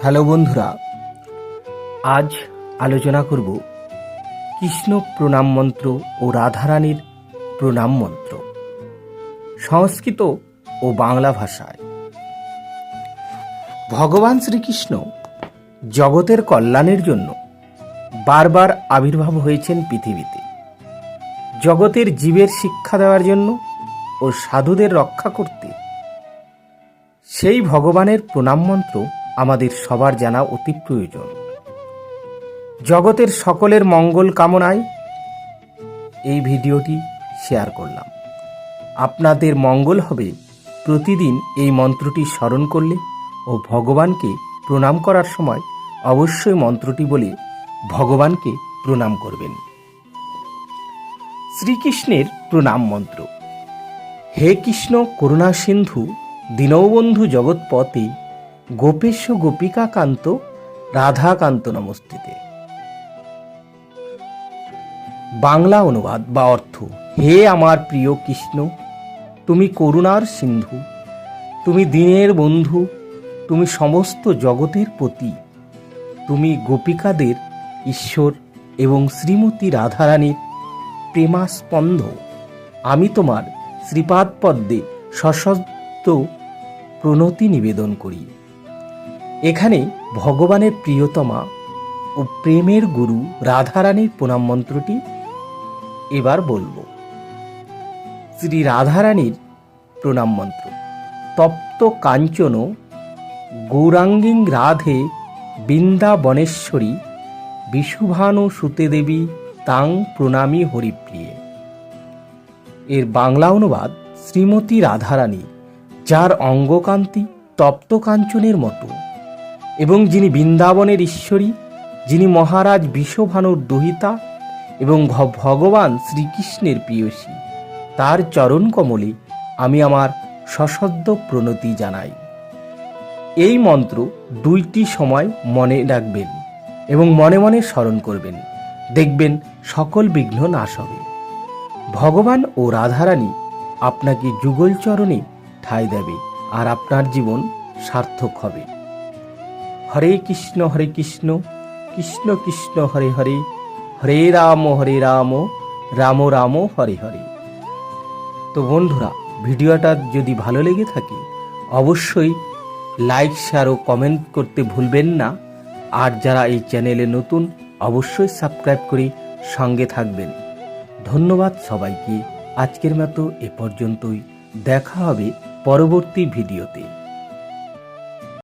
Hello বন্ধুরা, আজ আলোচনা করব কৃষ্ণ প্রণাম মন্ত্র ও রাধারানীর প্রণাম মন্ত্র সংস্কৃত ও বাংলা ভাষায়। ভগবান শ্রীকৃষ্ণ জগতের কল্যাণের জন্য বারবার আবির্ভাব হয়েছেন পৃথিবীতে, জগতের জীবের শিক্ষা দেওয়ার জন্য ও সাধুদের রক্ষা করতে। সেই ভগবানের প্রণাম মন্ত্র আমাদের সবার জানা অতি প্রয়োজন। জগতের সকলের মঙ্গল কামনায় এই ভিডিওটি শেয়ার করলাম। আপনাদের মঙ্গল হবে প্রতিদিন এই মন্ত্রটি স্মরণ করলে ও ভগবানকে প্রণাম করার সময় অবশ্যই মন্ত্রটি বলে ভগবানকে প্রণাম করবেন। শ্রীকৃষ্ণের প্রণাম মন্ত্র। হে কৃষ্ণ করুণা সিন্ধু দীনবন্ধু জগৎপতে গোপেশ গোপিকা কান্ত রাধাকান্ত নমস্তুতে। বাংলা অনুবাদ বা অর্থ: হে আমার প্রিয় কৃষ্ণ, তুমি করুণার সিন্ধু, তুমি দীনের বন্ধু, তুমি সমস্ত জগতের পতি, তুমি গোপিকাদের ঈশ্বর এবং শ্রীমতী রাধারানীর প্রেমাস্পন্দ। আমি তোমার শ্রীপাদ পদ্মে সশব্দ প্রণতি নিবেদন করি। এখানে ভগবানের প্রিয়তমা ও প্রেমের গুরু রাধারানীর প্রণাম মন্ত্রটি এবার বলবো। শ্রী রাধারানীর প্রণাম মন্ত্র। তপ্ত কাঞ্চন গৌরাঙ্গীং রাধে বৃন্দাবনেশ্বরী বিশুভানু সুতে দেবী তাং প্রণামী হরিপ্রিয়ে। এর বাংলা অনুবাদ: শ্রীমতী রাধারানী, যার অঙ্গকান্তি তপ্ত কাঞ্চনের মতো এবং যিনি বৃন্দাবনের ঈশ্বরী, যিনি মহারাজ বিশ্বভানুর দহিতা এবং ভগবান শ্রীকৃষ্ণের প্রিয়সী, তার চরণ কমলে আমি আমার সশ্রদ্ধ প্রণতি জানাই। এই মন্ত্র 2টি সময় মনে রাখবেন এবং মনে মনে স্মরণ করবেন, দেখবেন সকল বিঘ্ন নাশ হবে। ভগবান ও রাধারানী আপনাকে যুগল চরণে ঠাঁই দেবে আর আপনার জীবন সার্থক হবে। হরে কৃষ্ণ কৃষ্ণ কৃষ্ণ হরে হরে, হরে রাম রাম রাম হরে হরে। তো বন্ধুরা, ভিডিওটা যদি ভালো লেগে থাকে অবশ্যই লাইক, শেয়ার ও কমেন্ট করতে ভুলবেন না। আর যারা এই চ্যানেলে নতুন অবশ্যই সাবস্ক্রাইব করে সঙ্গে থাকবেন। ধন্যবাদ সবাইকে। আজকের মতো এ পর্যন্তই। দেখা হবে পরবর্তী ভিডিওতে।